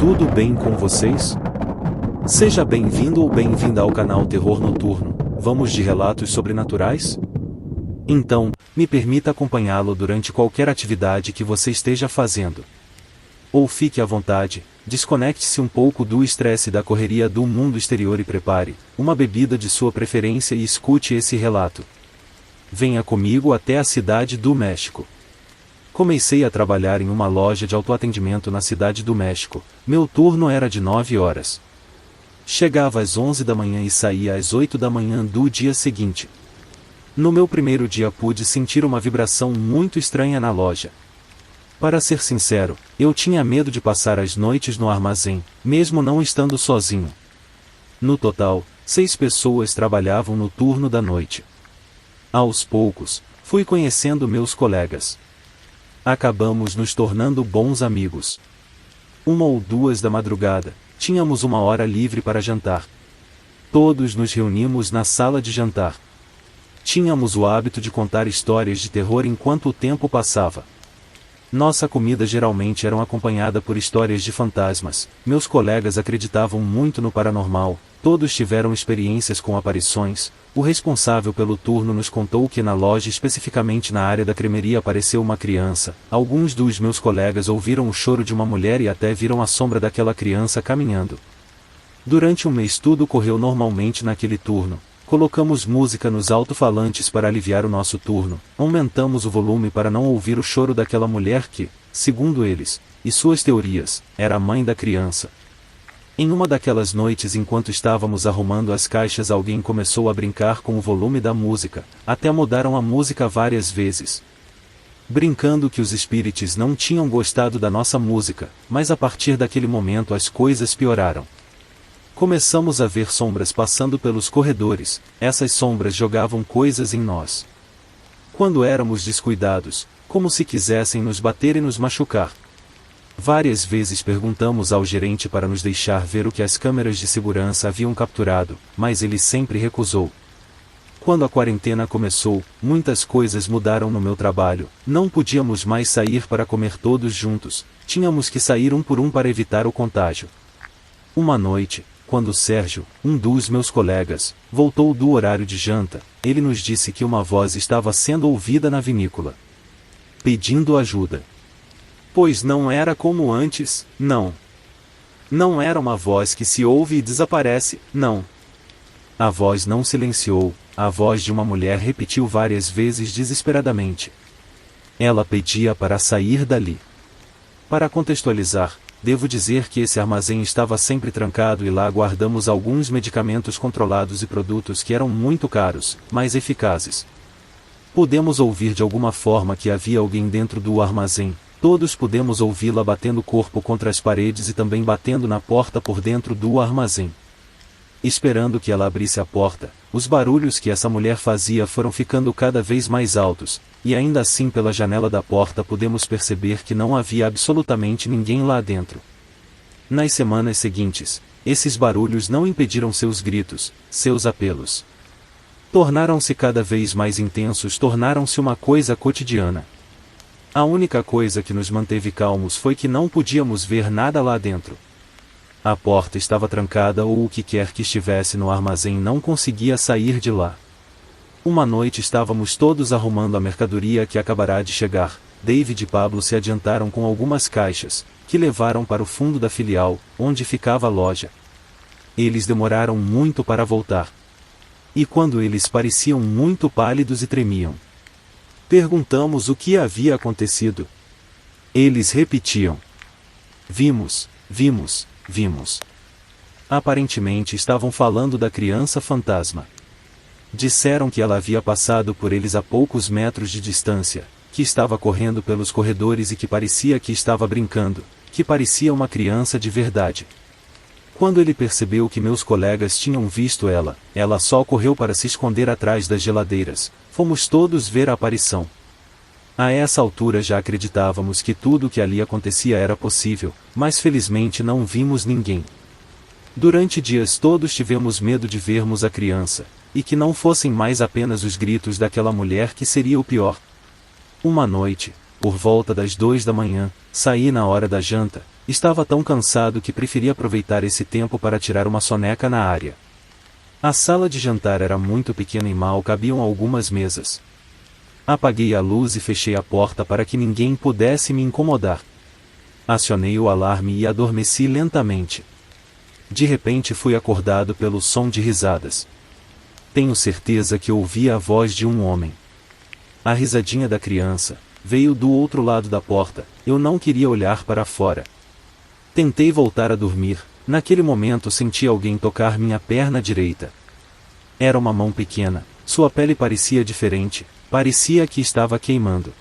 tudo bem com vocês? Seja bem-vindo ou bem-vinda ao canal Terror Noturno. Vamos de relatos sobrenaturais? Então, me permita acompanhá-lo durante qualquer atividade que você esteja fazendo. Ou fique à vontade, desconecte-se um pouco do estresse da correria do mundo exterior e prepare uma bebida de sua preferência e escute esse relato. Venha comigo até a cidade do México. Comecei a trabalhar em uma loja de autoatendimento na cidade do México. Meu turno era de 9 horas. Chegava às 11 da manhã e saía às 8 da manhã do dia seguinte. No meu primeiro dia pude sentir uma vibração muito estranha na loja. Para ser sincero, eu tinha medo de passar as noites no armazém, mesmo não estando sozinho. No total, 6 pessoas trabalhavam no turno da noite. Aos poucos, fui conhecendo meus colegas. Acabamos nos tornando bons amigos. 1 ou 2 da madrugada, tínhamos uma hora livre para jantar. Todos nos reunimos na sala de jantar. Tínhamos o hábito de contar histórias de terror enquanto o tempo passava. Nossa comida geralmente era acompanhada por histórias de fantasmas. Meus colegas acreditavam muito no paranormal, todos tiveram experiências com aparições. O responsável pelo turno nos contou que na loja, especificamente na área da cremeria, apareceu uma criança. Alguns dos meus colegas ouviram o choro de uma mulher e até viram a sombra daquela criança caminhando. Durante um mês tudo correu normalmente naquele turno. Colocamos música nos alto-falantes para aliviar o nosso turno, aumentamos o volume para não ouvir o choro daquela mulher que, segundo eles, e suas teorias, era a mãe da criança. Em uma daquelas noites, enquanto estávamos arrumando as caixas, alguém começou a brincar com o volume da música, até mudaram a música várias vezes. Brincando que os espíritos não tinham gostado da nossa música, mas a partir daquele momento as coisas pioraram. Começamos a ver sombras passando pelos corredores, essas sombras jogavam coisas em nós. Quando éramos descuidados, como se quisessem nos bater e nos machucar. Várias vezes perguntamos ao gerente para nos deixar ver o que as câmeras de segurança haviam capturado, mas ele sempre recusou. Quando a quarentena começou, muitas coisas mudaram no meu trabalho, não podíamos mais sair para comer todos juntos, tínhamos que sair um por um para evitar o contágio. Uma noite, quando Sérgio, um dos meus colegas, voltou do horário de janta, ele nos disse que uma voz estava sendo ouvida na vinícola, pedindo ajuda. Pois não era como antes, não. Não era uma voz que se ouve e desaparece, não. A voz não silenciou, a voz de uma mulher repetiu várias vezes desesperadamente. Ela pedia para sair dali. Para contextualizar, devo dizer que esse armazém estava sempre trancado e lá guardamos alguns medicamentos controlados e produtos que eram muito caros, mas eficazes. Pudemos ouvir de alguma forma que havia alguém dentro do armazém. Todos pudemos ouvi-la batendo o corpo contra as paredes e também batendo na porta por dentro do armazém. Esperando que ela abrisse a porta, os barulhos que essa mulher fazia foram ficando cada vez mais altos, e ainda assim pela janela da porta pudemos perceber que não havia absolutamente ninguém lá dentro. Nas semanas seguintes, esses barulhos não impediram seus gritos, seus apelos. Tornaram-se cada vez mais intensos, tornaram-se uma coisa cotidiana. A única coisa que nos manteve calmos foi que não podíamos ver nada lá dentro. A porta estava trancada ou o que quer que estivesse no armazém não conseguia sair de lá. Uma noite estávamos todos arrumando a mercadoria que acabará de chegar. David e Pablo se adiantaram com algumas caixas, que levaram para o fundo da filial, onde ficava a loja. Eles demoraram muito para voltar. E quando eles pareciam muito pálidos e tremiam, perguntamos o que havia acontecido. Eles repetiam: vimos, vimos, vimos. Aparentemente estavam falando da criança fantasma. Disseram que ela havia passado por eles a poucos metros de distância, que estava correndo pelos corredores e que parecia que estava brincando, que parecia uma criança de verdade. Quando ele percebeu que meus colegas tinham visto ela só correu para se esconder atrás das geladeiras. Fomos todos ver a aparição. A essa altura já acreditávamos que tudo o que ali acontecia era possível, mas felizmente não vimos ninguém. Durante dias todos tivemos medo de vermos a criança, e que não fossem mais apenas os gritos daquela mulher, que seria o pior. Uma noite, por volta das 2 da manhã, saí na hora da janta, Estava tão cansado que preferi aproveitar esse tempo para tirar uma soneca na área. A sala de jantar era muito pequena e mal cabiam algumas mesas. Apaguei a luz e fechei a porta para que ninguém pudesse me incomodar. Acionei o alarme e adormeci lentamente. De repente fui acordado pelo som de risadas. Tenho certeza que ouvi a voz de um homem. A risadinha da criança veio do outro lado da porta. Eu não queria olhar para fora. Tentei voltar a dormir. Naquele momento senti alguém tocar minha perna direita. Era uma mão pequena. Sua pele parecia diferente. Parecia que estava queimando.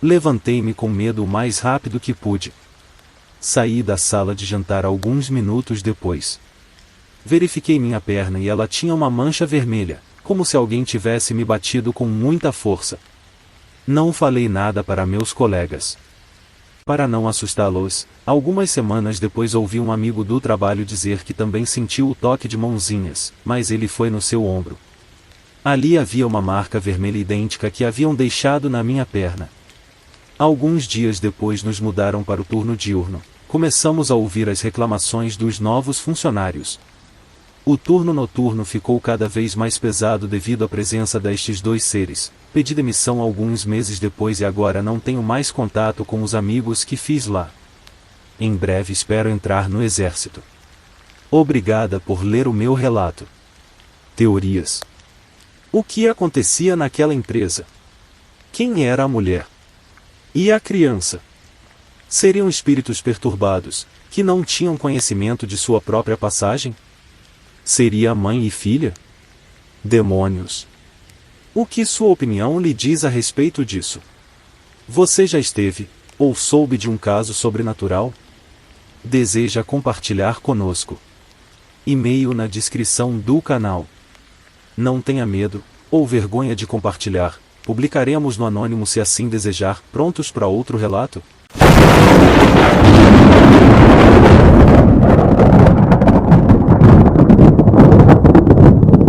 Levantei-me com medo o mais rápido que pude. Saí da sala de jantar alguns minutos depois. Verifiquei minha perna e ela tinha uma mancha vermelha, como se alguém tivesse me batido com muita força. Não falei nada para meus colegas. Para não assustá-los, algumas semanas depois ouvi um amigo do trabalho dizer que também sentiu o toque de mãozinhas, mas ele foi no seu ombro. Ali havia uma marca vermelha idêntica que haviam deixado na minha perna. Alguns dias depois nos mudaram para o turno diurno. Começamos a ouvir as reclamações dos novos funcionários. O turno noturno ficou cada vez mais pesado devido à presença destes dois seres. Pedi demissão alguns meses depois e agora não tenho mais contato com os amigos que fiz lá. Em breve espero entrar no exército. Obrigada por ler o meu relato. Teorias. O que acontecia naquela empresa? Quem era a mulher? E a criança? Seriam espíritos perturbados, que não tinham conhecimento de sua própria passagem? Seria mãe e filha? Demônios. O que sua opinião lhe diz a respeito disso? Você já esteve, ou soube de um caso sobrenatural? Deseja compartilhar conosco? E-mail na descrição do canal. Não tenha medo, ou vergonha de compartilhar, publicaremos no anônimo se assim desejar. Prontos para outro relato?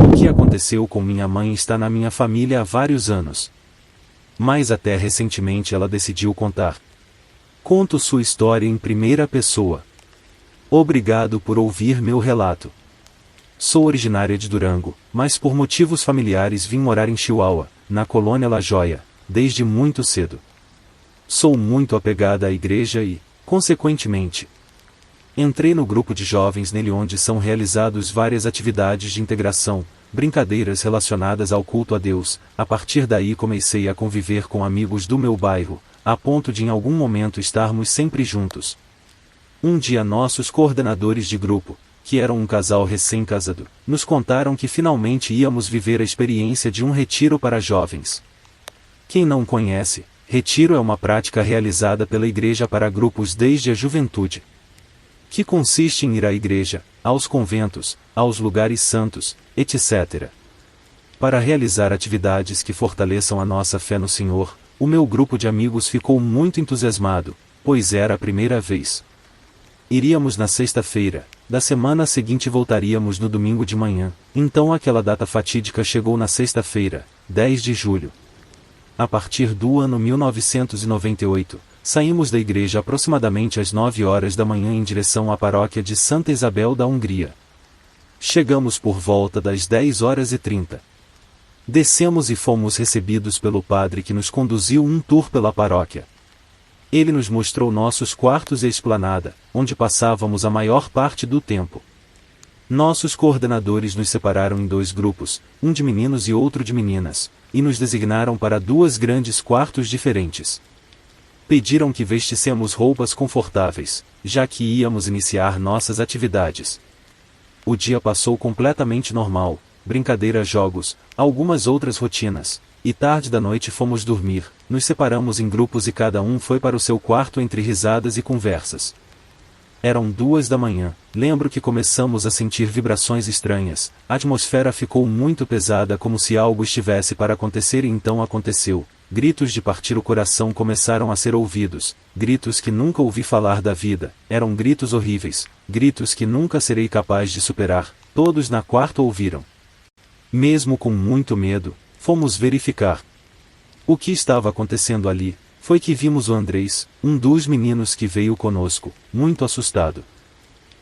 O que aconteceu com minha mãe está na minha família há vários anos. Mas até recentemente ela decidiu contar. Conto sua história em primeira pessoa. Obrigado por ouvir meu relato. Sou originária de Durango, mas por motivos familiares vim morar em Chihuahua, na colônia La Joya, desde muito cedo. Sou muito apegada à igreja e, consequentemente, entrei no grupo de jovens nele onde são realizadas várias atividades de integração, brincadeiras relacionadas ao culto a Deus. A partir daí comecei a conviver com amigos do meu bairro, a ponto de em algum momento estarmos sempre juntos. Um dia nossos coordenadores de grupo, que eram um casal recém-casado, nos contaram que finalmente íamos viver a experiência de um retiro para jovens. Quem não conhece, retiro é uma prática realizada pela igreja para grupos desde a juventude, que consiste em ir à igreja, aos conventos, aos lugares santos, etc. Para realizar atividades que fortaleçam a nossa fé no Senhor, o meu grupo de amigos ficou muito entusiasmado, pois era a primeira vez. Iríamos na sexta-feira, da semana seguinte voltaríamos no domingo de manhã, então aquela data fatídica chegou na sexta-feira, 10 de julho. A partir do ano 1998, saímos da igreja aproximadamente às 9 horas da manhã em direção à paróquia de Santa Isabel da Hungria. Chegamos por volta das 10h30. Descemos e fomos recebidos pelo padre que nos conduziu um tour pela paróquia. Ele nos mostrou nossos quartos e a esplanada, onde passávamos a maior parte do tempo. Nossos coordenadores nos separaram em dois grupos, um de meninos e outro de meninas, e nos designaram para duas grandes quartos diferentes. Pediram que vestíssemos roupas confortáveis, já que íamos iniciar nossas atividades. O dia passou completamente normal, brincadeiras, jogos, algumas outras rotinas, e tarde da noite fomos dormir, nos separamos em grupos e cada um foi para o seu quarto entre risadas e conversas. Eram 2 da manhã, lembro que começamos a sentir vibrações estranhas, a atmosfera ficou muito pesada como se algo estivesse para acontecer e então aconteceu. Gritos de partir o coração começaram a ser ouvidos, gritos que nunca ouvi falar da vida, eram gritos horríveis, gritos que nunca serei capaz de superar, todos na quarta ouviram. Mesmo com muito medo, fomos verificar o que estava acontecendo ali. foi que vimos o Andrés, um dos meninos que veio conosco, muito assustado.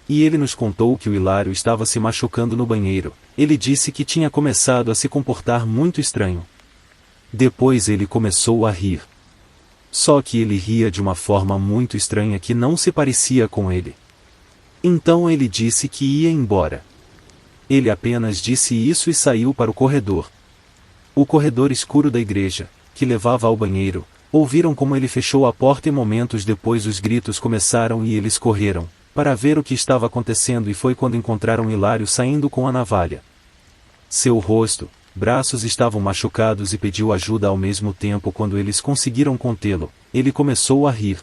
E ele nos contou que o Hilário estava se machucando no banheiro. Ele disse que tinha começado a se comportar muito estranho. Depois ele começou a rir. Só que ele ria de uma forma muito estranha que não se parecia com ele. Então ele disse que ia embora. Ele apenas disse isso e saiu para o corredor. O corredor escuro da igreja, que levava ao banheiro, ouviram como ele fechou a porta e momentos depois os gritos começaram e eles correram para ver o que estava acontecendo e foi quando encontraram Hilário saindo com a navalha. Seu rosto, braços estavam machucados e pediu ajuda ao mesmo tempo. Quando eles conseguiram contê-lo, ele começou a rir.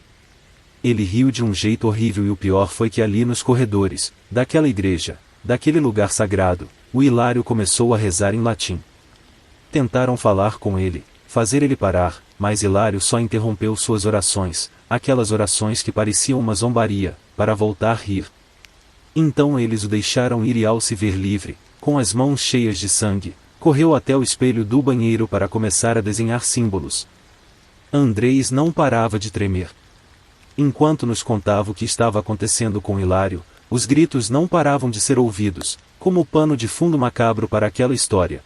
Ele riu de um jeito horrível e o pior foi que ali nos corredores daquela igreja, daquele lugar sagrado, o Hilário começou a rezar em latim. Tentaram falar com ele, fazer ele parar, mas Hilário só interrompeu suas orações, aquelas orações que pareciam uma zombaria, para voltar a rir. Então eles o deixaram ir e ao se ver livre, com as mãos cheias de sangue, correu até o espelho do banheiro para começar a desenhar símbolos. Andrés não parava de tremer. Enquanto nos contava o que estava acontecendo com Hilário, os gritos não paravam de ser ouvidos, como o pano de fundo macabro para aquela história.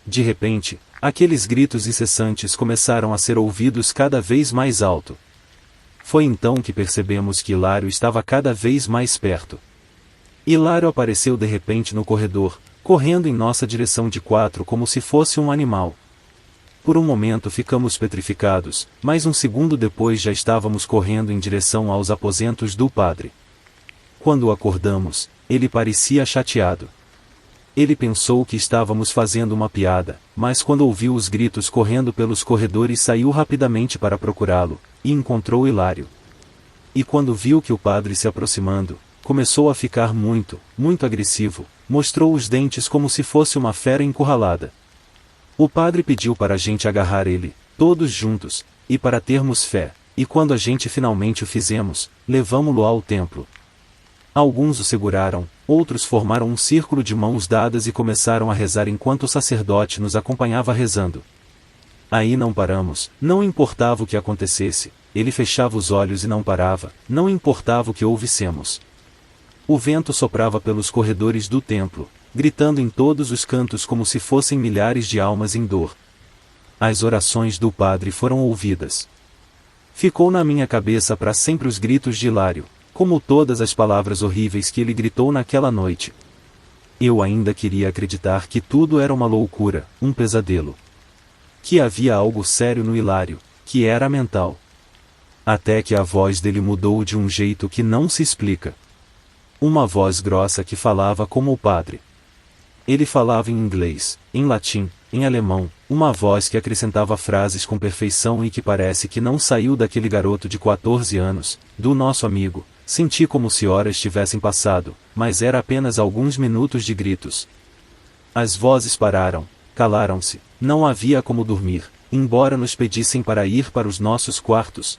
De repente, aqueles gritos incessantes começaram a ser ouvidos cada vez mais alto. Foi então que percebemos que Hilário estava cada vez mais perto. Hilário apareceu de repente no corredor, correndo em nossa direção de quatro como se fosse um animal. Por um momento ficamos petrificados, mas um segundo depois já estávamos correndo em direção aos aposentos do padre. Quando acordamos, ele parecia chateado. Ele pensou que estávamos fazendo uma piada, mas quando ouviu os gritos correndo pelos corredores saiu rapidamente para procurá-lo, e encontrou Hilário. E quando viu que o padre se aproximando, começou a ficar muito agressivo, mostrou os dentes como se fosse uma fera encurralada. O padre pediu para a gente agarrar ele, todos juntos, e para termos fé, e quando a gente finalmente o fizemos, levamo-lo ao templo. Alguns o seguraram, outros formaram um círculo de mãos dadas e começaram a rezar enquanto o sacerdote nos acompanhava rezando. Aí não paramos, não importava o que acontecesse, ele fechava os olhos e não parava, não importava o que ouvissemos. O vento soprava pelos corredores do templo, gritando em todos os cantos como se fossem milhares de almas em dor. As orações do padre foram ouvidas. Ficou na minha cabeça para sempre os gritos de Hilário, como todas as palavras horríveis que ele gritou naquela noite. Eu ainda queria acreditar que tudo era uma loucura, um pesadelo. Que havia algo sério no Hilário, que era mental. Até que a voz dele mudou de um jeito que não se explica. Uma voz grossa que falava como o padre. Ele falava em inglês, em latim, em alemão, uma voz que acrescentava frases com perfeição e que parece que não saiu daquele garoto de 14 anos, do nosso amigo. Senti como se horas tivessem passado, mas era apenas alguns minutos de gritos. As vozes pararam, calaram-se, não havia como dormir, embora nos pedissem para ir para os nossos quartos.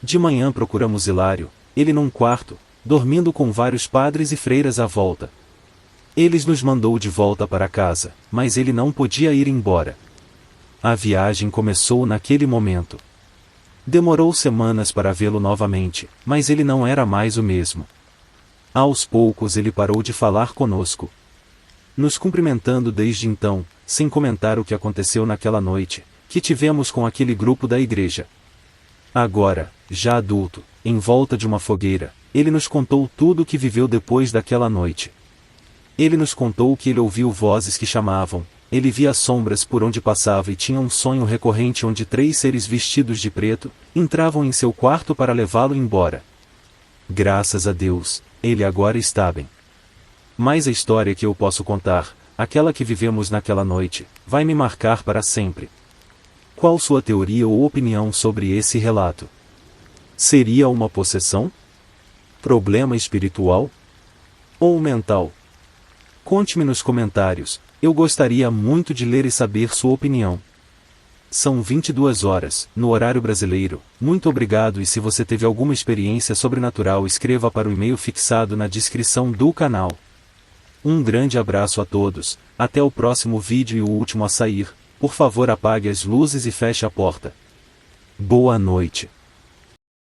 De manhã procuramos Hilário, ele num quarto, dormindo com vários padres e freiras à volta. Eles nos mandou de volta para casa, mas ele não podia ir embora. A viagem começou naquele momento. Demorou semanas para vê-lo novamente, mas ele não era mais o mesmo. Aos poucos ele parou de falar conosco. Nos cumprimentando desde então, sem comentar o que aconteceu naquela noite, que tivemos com aquele grupo da igreja. Agora, já adulto, em volta de uma fogueira, ele nos contou tudo o que viveu depois daquela noite. Ele nos contou que ele ouviu vozes que chamavam, ele via sombras por onde passava e tinha um sonho recorrente onde 3 seres vestidos de preto entravam em seu quarto para levá-lo embora. Graças a Deus, ele agora está bem. Mas a história que eu posso contar, aquela que vivemos naquela noite, vai me marcar para sempre. Qual sua teoria ou opinião sobre esse relato? Seria uma possessão? Problema espiritual? Ou mental? Conte-me nos comentários, eu gostaria muito de ler e saber sua opinião. São 22 horas, no horário brasileiro. Muito obrigado e se você teve alguma experiência sobrenatural escreva para o e-mail fixado na descrição do canal. Um grande abraço a todos, até o próximo vídeo e o último a sair, por favor apague as luzes e feche a porta. Boa noite.